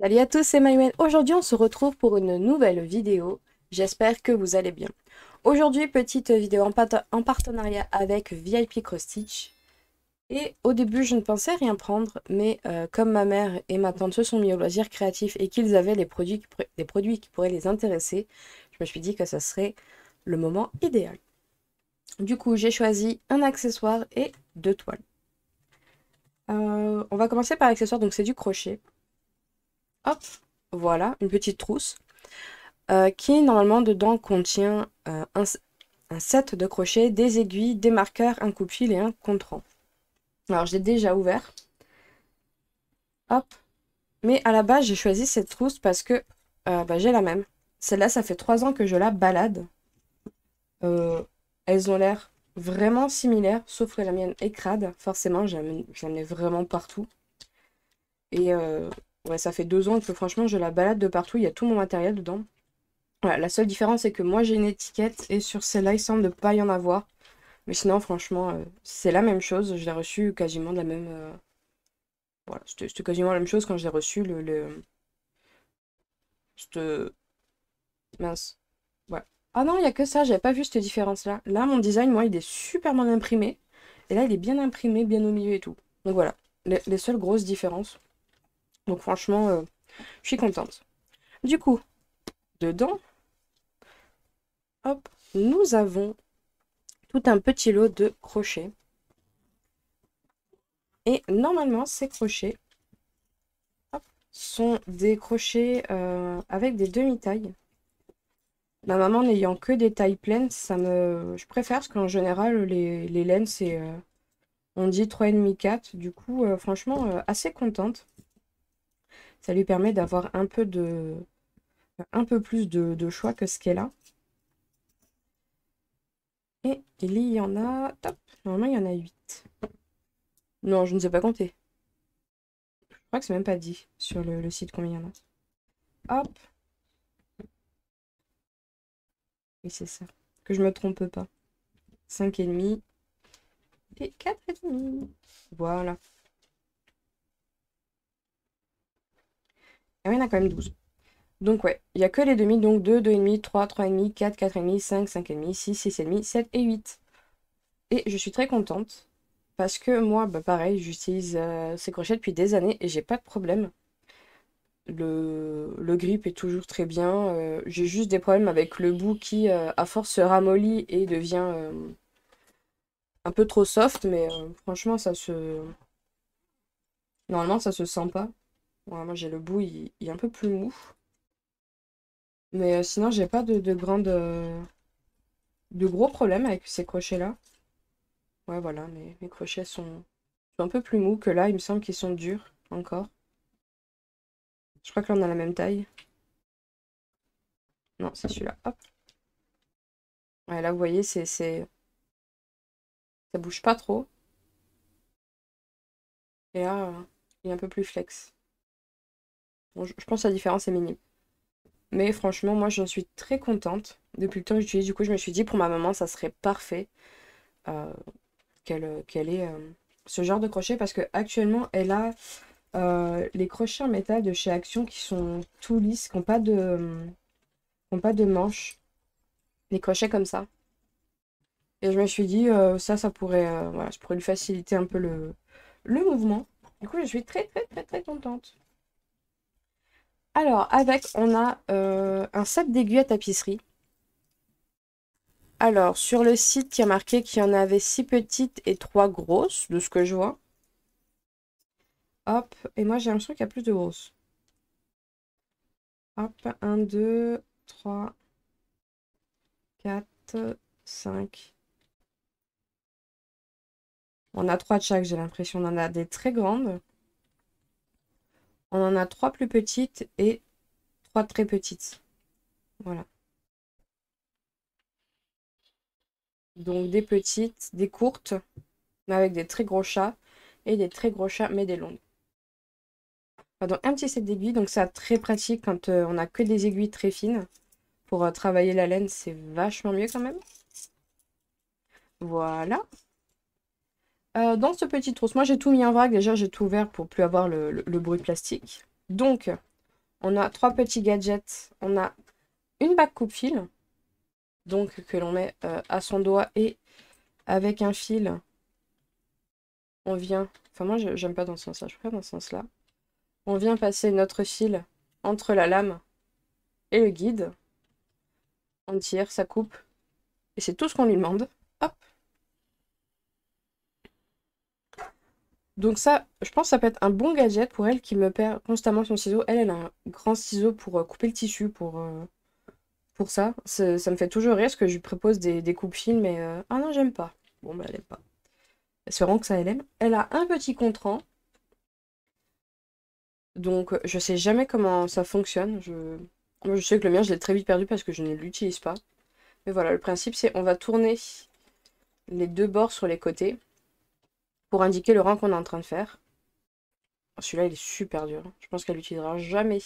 Salut à tous, c'est Maïwen. Aujourd'hui, on se retrouve pour une nouvelle vidéo. J'espère que vous allez bien. Aujourd'hui, petite vidéo en partenariat avec VIP Cross Stitch. Et au début, je ne pensais rien prendre, mais comme ma mère et ma tante se sont mis au loisir créatif et qu'ils avaient des produits qui pourraient les intéresser, je me suis dit que ça serait le moment idéal. Du coup, j'ai choisi un accessoire et deux toiles. On va commencer par l'accessoire, donc c'est du crochet. Hop, voilà, une petite trousse. Qui normalement dedans contient un set de crochets, des aiguilles, des marqueurs, un coupe-fil et un contre-rang. Alors j'ai déjà ouvert, hop, mais à la base j'ai choisi cette trousse parce que j'ai la même. Celle-là, ça fait 3 ans que je la balade. Euh, Elles ont l'air vraiment similaires, sauf que la mienne est crade. Forcément, je la mets vraiment partout. Et ouais, ça fait 2 ans que franchement je la balade de partout, il y a tout mon matériel dedans. Voilà, la seule différence, c'est que moi j'ai une étiquette et sur celle-là, il semble ne pas y en avoir. Mais sinon, franchement, c'est la même chose. Je l'ai reçu quasiment de la même. Voilà, c'était quasiment la même chose quand j'ai reçu cette- mince. Ouais. Ah non, il n'y a que ça, j'avais pas vu cette différence-là. Là, mon design, moi, il est super mal imprimé. Et là, il est bien imprimé, bien au milieu et tout. Donc voilà, les seules grosses différences. Donc franchement, je suis contente. Du coup, dedans, hop, nous avons tout un petit lot de crochets. Et normalement, ces crochets sont des crochets avec des demi-tailles. Ma maman n'ayant que des tailles pleines, je préfère parce qu'en général, les laines, on dit 3,5 4. Du coup, franchement, assez contente. Ça lui permet d'avoir un peu plus de choix que ce qu'elle a. Et il y en a, top, normalement, il y en a 8. Non, je ne sais pas compter. Je crois que c'est même pas dit sur le site combien il y en a. Hop, oui, c'est ça. Que je me trompe pas. 5,5 et 4,5. Voilà. Ah oui, il y en a quand même 12. Donc ouais, il n'y a que les demi, donc 2, 2,5, 3, 3,5, 4, 4,5, 5, 5,5, 6, 6,5, 7 et 8. Et je suis très contente parce que moi, bah pareil, j'utilise ces crochets depuis des années et j'ai pas de problème. Le grip est toujours très bien. J'ai juste des problèmes avec le bout qui, à force, se ramollit et devient un peu trop soft, mais franchement, normalement, ça se sent pas. Voilà, moi, j'ai le bout, il est un peu plus mou. Mais sinon, j'ai pas de gros problèmes avec ces crochets-là. Ouais, voilà, mes crochets sont un peu plus mous que là. Il me semble qu'ils sont durs encore. Je crois que là, on a la même taille. Non, c'est celui-là. Hop. Ouais, là, vous voyez, ça bouge pas trop. Et là, il est un peu plus flex. Bon, je pense que la différence est minime. Mais franchement, moi, j'en suis très contente. Depuis le temps que j'utilise, du coup, je me suis dit, pour ma maman, ça serait parfait euh, qu'elle ait ce genre de crochet parce que actuellement elle a les crochets en métal de chez Action qui sont tout lisses, qui ont pas de manches, les crochets comme ça. Et je me suis dit, ça pourrait, voilà, je pourrais lui faciliter un peu le mouvement. Du coup, je suis très, très, très, très contente. Alors, avec, on a un set d'aiguilles à tapisserie. Alors, sur le site, il y a marqué qu'il y en avait 6 petites et 3 grosses, de ce que je vois. Hop, et moi j'ai l'impression qu'il y a plus de grosses. Hop, un, 2, 3, 4, 5. On a 3 de chaque, j'ai l'impression. On en a des très grandes. On en a 3 plus petites et 3 très petites. Voilà. Donc des petites, des courtes, mais avec des très gros chats. Et des très gros chats, mais des longues. Donc un petit set d'aiguilles. Donc ça très pratique quand on n'a que des aiguilles très fines. Pour travailler la laine, c'est vachement mieux quand même. Voilà. Dans ce petit trousse, moi j'ai tout mis en vrac. Déjà, j'ai tout ouvert pour plus avoir le bruit de plastique. Donc, On a 3 petits gadgets. On a une bague coupe-fil, donc que l'on met à son doigt et avec un fil, on vient... Enfin moi j'aime pas dans ce sens-là, je préfère dans ce sens-là. On vient passer notre fil entre la lame et le guide. On tire, ça coupe. Et c'est tout ce qu'on lui demande. Hop. Donc ça, je pense que ça peut être un bon gadget pour elle qui me perd constamment son ciseau. Elle a un grand ciseau pour couper le tissu, pour ça. Ça me fait toujours rire parce que je lui propose des coupes-fils, mais ah non, j'aime pas. Bon, bah elle aime pas. Espérons que ça elle aime. Elle a un petit contrant. Donc je sais jamais comment ça fonctionne. Moi, je sais que le mien, je l'ai très vite perdu parce que je ne l'utilise pas. Mais voilà, le principe c'est on va tourner les deux bords sur les côtés pour indiquer le rang qu'on est en train de faire. Celui-là, il est super dur. Je pense qu'elle l'utilisera jamais.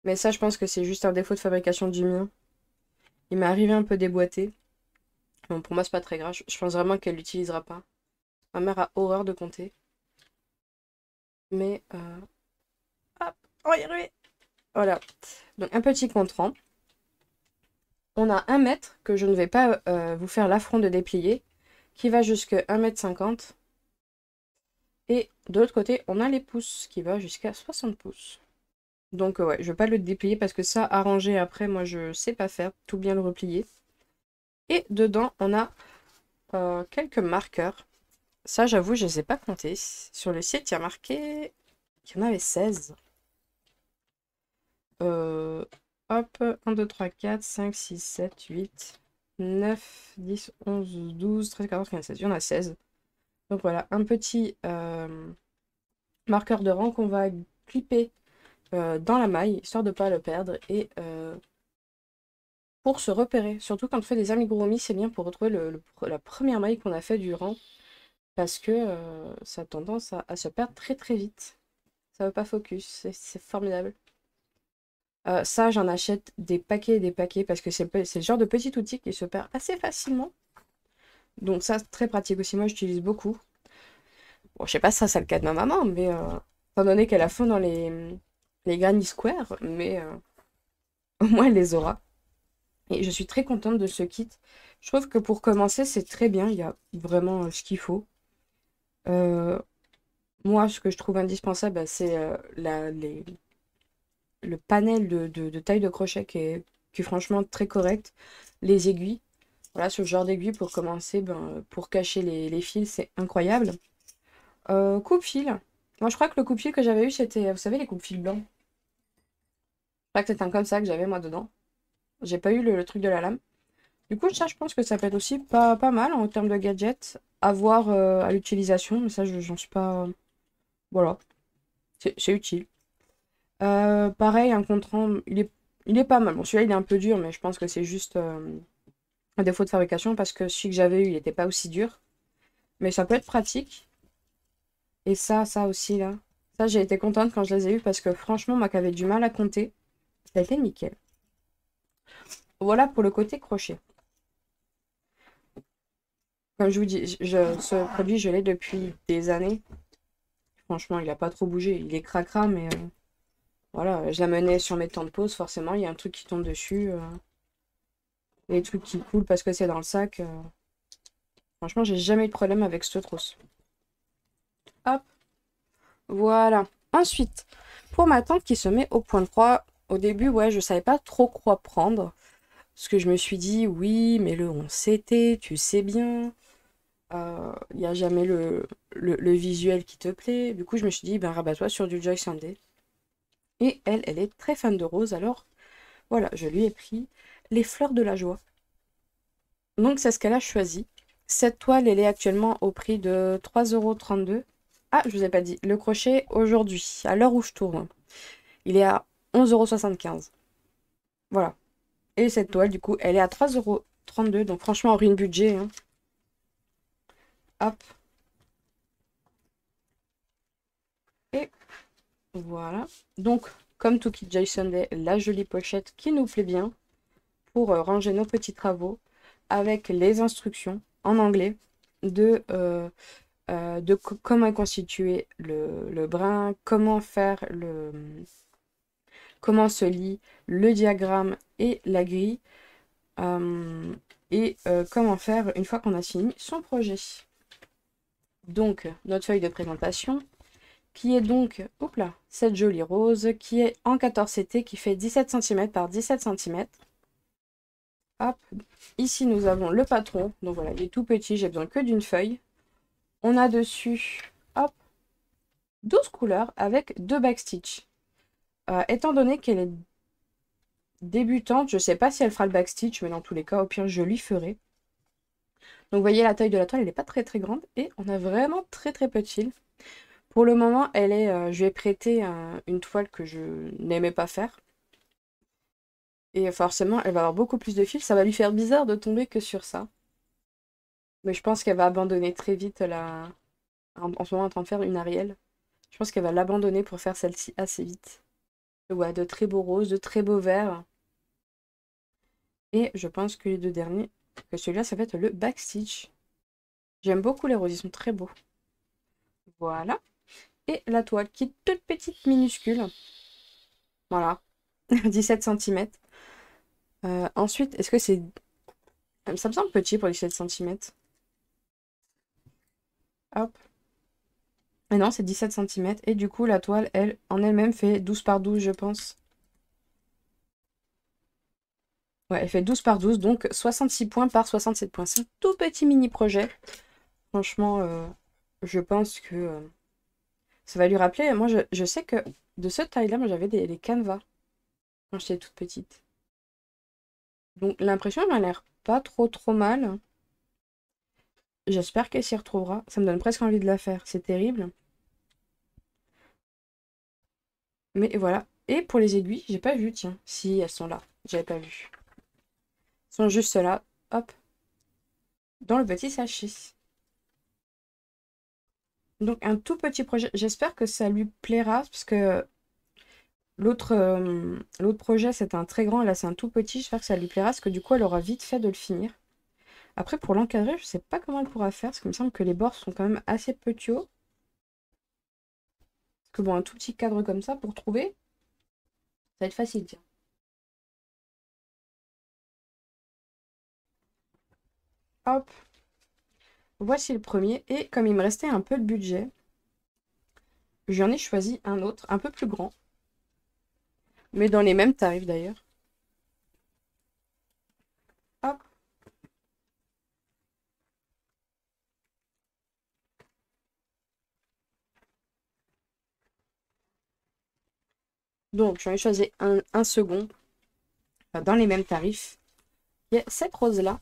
Mais ça, je pense que c'est juste un défaut de fabrication du mien. Il m'est arrivé un peu déboîté. Bon, pour moi, c'est pas très grave. Je pense vraiment qu'elle l'utilisera pas. Ma mère a horreur de compter. Mais, hop, on va y arriver. Voilà. Donc, un petit contrant. On a 1 mètre que je ne vais pas vous faire l'affront de déplier, qui va jusqu'à 1,50 m. Et de l'autre côté, on a les pouces, qui va jusqu'à 60 pouces. Donc ouais, je vais pas le déplier parce que ça, arranger après, moi je sais pas faire, tout bien le replier. Et dedans, on a quelques marqueurs. Ça, j'avoue, je les ai pas comptés. Sur le site, il y a marqué qu'il y en avait 16. Hop, 1, 2, 3, 4, 5, 6, 7, 8, 9, 10, 11, 12, 13, 14, 15, 16. Il y en a 16. Donc voilà, un petit marqueur de rang qu'on va clipper dans la maille, histoire de ne pas le perdre. Et pour se repérer, surtout quand on fait des amigurumis, c'est bien pour retrouver la première maille qu'on a fait du rang. Parce que ça a tendance à se perdre très très vite. Ça ne veut pas focus, c'est formidable. Ça, j'en achète des paquets et des paquets parce que c'est le genre de petit outil qui se perd assez facilement. Donc ça, c'est très pratique aussi. Moi, j'utilise beaucoup. Bon, je sais pas si ça, c'est le cas de ma maman, mais étant donné qu'elle a fond dans les Granny Square, mais au moins elle les aura. Et je suis très contente de ce kit. Je trouve que pour commencer, c'est très bien. Il y a vraiment ce qu'il faut. Euh, Moi, ce que je trouve indispensable, bah, c'est le panel de taille de crochet qui est franchement très correct. Les aiguilles. Voilà, ce genre d'aiguille pour commencer, ben, pour cacher les fils, c'est incroyable. Coupe-fil. Moi, je crois que le coupe-fil que j'avais eu, c'était, vous savez, les coupe-fils blancs. Je crois que c'était un comme ça que j'avais moi dedans. J'ai pas eu le truc de la lame. Du coup, ça, je pense que ça peut être aussi pas mal en termes de gadgets à voir à l'utilisation. Mais ça, j'en suis pas. Voilà, c'est utile. Pareil, un contrant, il est pas mal. Bon, celui-là, il est un peu dur, mais je pense que c'est juste un défaut de fabrication parce que celui que j'avais eu, il n'était pas aussi dur. Mais ça peut être pratique. Et ça aussi, là. Ça, j'ai été contente quand je les ai eus parce que franchement, moi qui avais du mal à compter, ça a été nickel. Voilà pour le côté crochet. Comme je vous dis, ce produit, je l'ai depuis des années. Franchement, il n'a pas trop bougé. Il est cracra, mais voilà, je l'amenais sur mes temps de pause, forcément, il y a un truc qui tombe dessus. Les trucs qui coulent parce que c'est dans le sac. Franchement, j'ai jamais eu de problème avec cette trousse. Hop, voilà. Ensuite, pour ma tante qui se met au point de croix, au début, ouais, je savais pas trop quoi prendre. Parce que je me suis dit, oui, mais le 11CT, tu sais bien. Il n'y a jamais le visuel qui te plaît. Du coup, je me suis dit, ben rabat-toi sur du Joy Sunday. Et elle est très fan de rose, alors voilà, je lui ai pris les fleurs de la joie. Donc c'est ce qu'elle a choisi. Cette toile, elle est actuellement au prix de 3,32 €. Ah, je vous ai pas dit, le crochet aujourd'hui, à l'heure où je tourne, il est à 11,75 €. Voilà. Et cette toile, du coup, elle est à 3,32 €. Donc franchement, on rit le budget, hein. Hop. Et voilà. Donc, comme tout kit Joy Sunday, la jolie pochette qui nous plaît bien pour ranger nos petits travaux avec les instructions en anglais de comment constituer le brin, comment faire comment se lie le diagramme et la grille, comment faire une fois qu'on a fini son projet. Donc, notre feuille de présentation, qui est donc, hop là, cette jolie rose, qui est en 14 CT, qui fait 17 cm par 17 cm. Hop, ici nous avons le patron, donc voilà, il est tout petit, j'ai besoin que d'une feuille. On a dessus, hop, 12 couleurs avec 2 backstitch. Étant donné qu'elle est débutante, je ne sais pas si elle fera le backstitch, mais dans tous les cas, au pire, je lui ferai. Donc vous voyez, la taille de la toile, elle n'est pas très très grande, et on a vraiment très très peu de fil. Pour le moment, elle est, je lui ai prêté une toile que je n'aimais pas faire. Et forcément, elle va avoir beaucoup plus de fil. Ça va lui faire bizarre de tomber que sur ça. Mais je pense qu'elle va abandonner très vite la... En ce moment, en train de faire une Ariel. Je pense qu'elle va l'abandonner pour faire celle-ci assez vite. Ouais, de très beaux roses, de très beaux verts. Et je pense que les deux derniers, que celui-là, ça va être le backstitch. J'aime beaucoup les roses, ils sont très beaux. Voilà. Et la toile qui est toute petite, minuscule. Voilà. 17 cm. Ensuite, est-ce que c'est... Ça me semble petit pour 17 cm. Hop. Et non, c'est 17 cm. Et du coup, la toile, elle, en elle-même, fait 12 par 12, je pense. Ouais, elle fait 12 par 12, donc 66 points par 67 points. C'est un tout petit mini projet. Franchement, je pense que ça va lui rappeler. Moi, je sais que de cette taille-là, moi, j'avais les canevas quand j'étais toute petite. Donc, l'impression, elle m'a l'air pas trop trop mal. J'espère qu'elle s'y retrouvera. Ça me donne presque envie de la faire. C'est terrible. Mais voilà. Et pour les aiguilles, j'ai pas vu, tiens. Si, elles sont là. J'avais pas vu. Elles sont juste là. Hop. Dans le petit sachet. Donc un tout petit projet. J'espère que ça lui plaira parce que l'autre projet c'est un très grand et là c'est un tout petit. J'espère que ça lui plaira parce que du coup elle aura vite fait de le finir. Après pour l'encadrer, je sais pas comment elle pourra faire parce qu'il me semble que les bords sont quand même assez petits. Parce que bon, un tout petit cadre comme ça pour trouver, ça va être facile, tiens. Hop, voici le premier et comme il me restait un peu de budget, j'en ai choisi un autre, un peu plus grand, mais dans les mêmes tarifs d'ailleurs. Hop. Donc j'en ai choisi un second dans les mêmes tarifs. Il y a cette rose-là.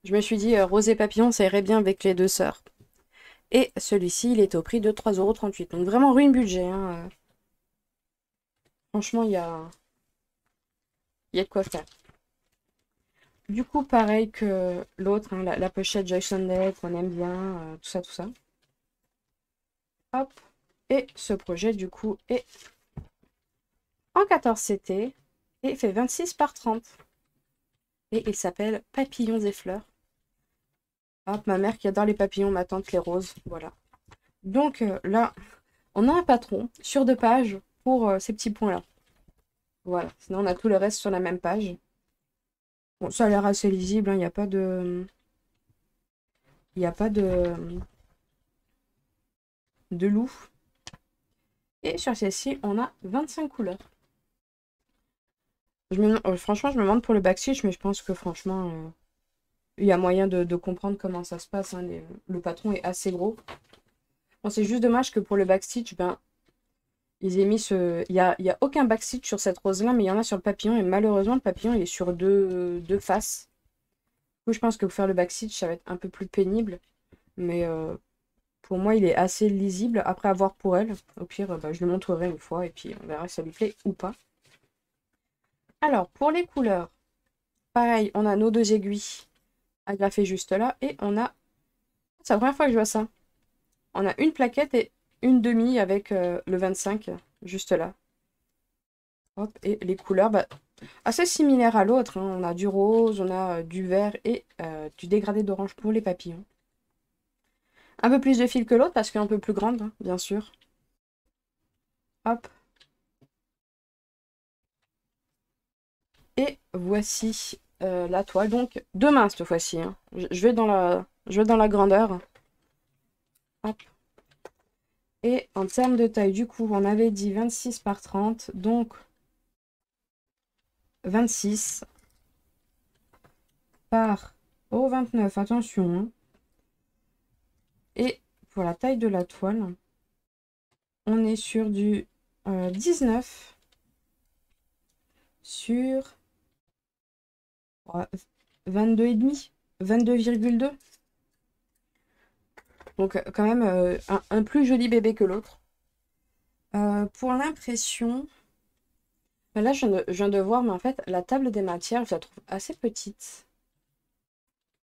Je me suis dit, rose et papillon, ça irait bien avec les deux sœurs. Et celui-ci, il est au prix de 3,38 €. Donc vraiment ruine budget, hein. Franchement, il y a de quoi faire. Du coup, pareil que l'autre, hein, la pochette Joy Sunday, qu'on aime bien, tout ça, tout ça. Hop. Et ce projet, du coup, est en 14 CT et fait 26 par 30. Et il s'appelle Papillons et fleurs. Hop, ma mère qui adore les papillons, ma tante les roses, voilà. Donc là, on a un patron sur 2 pages pour ces petits points-là. Voilà, sinon on a tout le reste sur la même page. Bon, ça a l'air assez lisible, hein, il n'y a pas de... Il n'y a pas de loup. Et sur celle-ci, on a 25 couleurs. Franchement, je me demande pour le backstitch, mais je pense que franchement, il y a moyen de comprendre comment ça se passe, hein. Le patron est assez gros. Bon, c'est juste dommage que pour le backstitch, ben, ils aient mis ce... Il y a aucun backstitch sur cette rose-là, mais il y en a sur le papillon. Et malheureusement, le papillon, il est sur deux faces. Du coup, je pense que pour faire le backstitch, ça va être un peu plus pénible. Mais pour moi, il est assez lisible. Après, à voir pour elle. Au pire, bah, je le montrerai une fois et puis on verra si ça lui plaît ou pas. Alors, pour les couleurs, pareil, on a nos 2 aiguilles agrafées juste là. Et on a... C'est la première fois que je vois ça. On a une plaquette et une demi avec le 25 juste là. Hop, et les couleurs, bah, assez similaires à l'autre, hein. On a du rose, on a du vert et du dégradé d'orange pour les papillons. Un peu plus de fil que l'autre parce qu'elle est un peu plus grande, hein, bien sûr. Hop. Et voici la toile. Donc, 2 mains cette fois-ci. Hein. Je vais dans la grandeur. Hop. Et en termes de taille, du coup, on avait dit 26 par 30. Donc, 26 par... Oh, 29, attention. Hein. Et pour la taille de la toile, on est sur du 19 sur 22,5, 22,2. Donc quand même un plus joli bébé que l'autre. Pour l'impression, là je viens de voir, mais en fait la table des matières, je la trouve assez petite.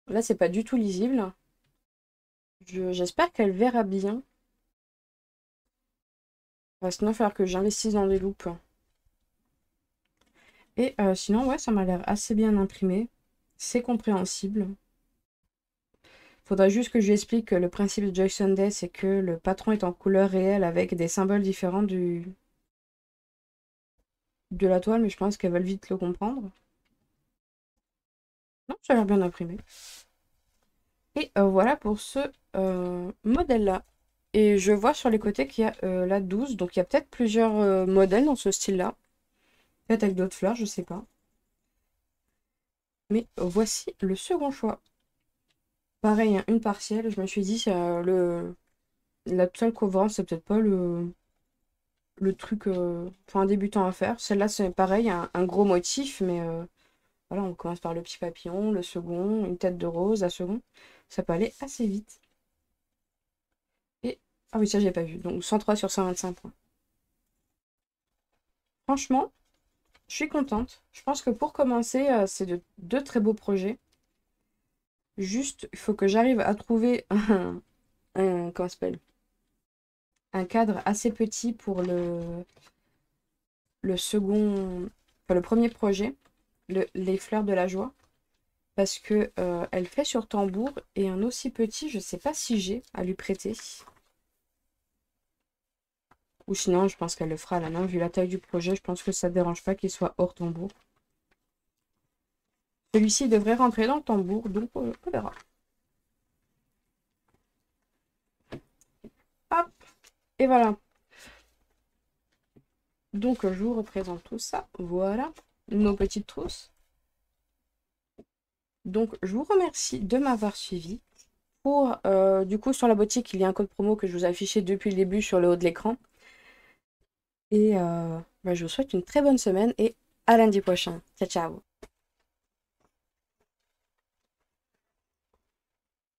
Là c'est pas du tout lisible. J'espère qu'elle verra bien. Sinon il va falloir que j'investisse dans des loupes. Et sinon ouais, ça m'a l'air assez bien imprimé. C'est compréhensible. Faudra juste que je lui explique que le principe de Joy Sunday, c'est que le patron est en couleur réelle avec des symboles différents de la toile, mais je pense qu'elle va vite le comprendre. Non, ça a l'air bien imprimé. Et voilà pour ce modèle-là. Et je vois sur les côtés qu'il y a la 12, donc il y a peut-être plusieurs modèles dans ce style-là. Peut-être avec d'autres fleurs, je sais pas. Mais voici le second choix. Pareil, hein, une partielle, je me suis dit, la toile couvrante, c'est peut-être pas le truc pour un débutant à faire. Celle-là, c'est pareil, un gros motif, mais voilà, on commence par le petit papillon, le second, une tête de rose, la seconde. Ça peut aller assez vite. Et, ah oui, ça, j'ai pas vu. Donc, 103 sur 125 points. Franchement, je suis contente. Je pense que pour commencer, c'est deux très beaux projets. Juste, il faut que j'arrive à trouver comment ça s'appelle? Un cadre assez petit pour le second, enfin, le premier projet, les fleurs de la joie. Parce que elle fait sur tambour et un aussi petit, je sais pas si j'ai à lui prêter. Ou sinon, je pense qu'elle le fera à la main. Vu la taille du projet, je pense que ça ne dérange pas qu'il soit hors tambour. Celui-ci devrait rentrer dans le tambour, donc on verra. Hop, et voilà. Donc je vous représente tout ça. Voilà, nos petites trousses. Donc je vous remercie de m'avoir suivi. Pour, du coup, sur la boutique, il y a un code promo que je vous ai affiché depuis le début sur le haut de l'écran. Et bah, je vous souhaite une très bonne semaine et à lundi prochain. Ciao, ciao.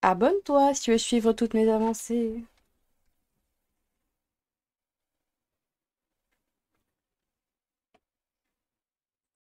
Abonne-toi si tu veux suivre toutes mes avancées.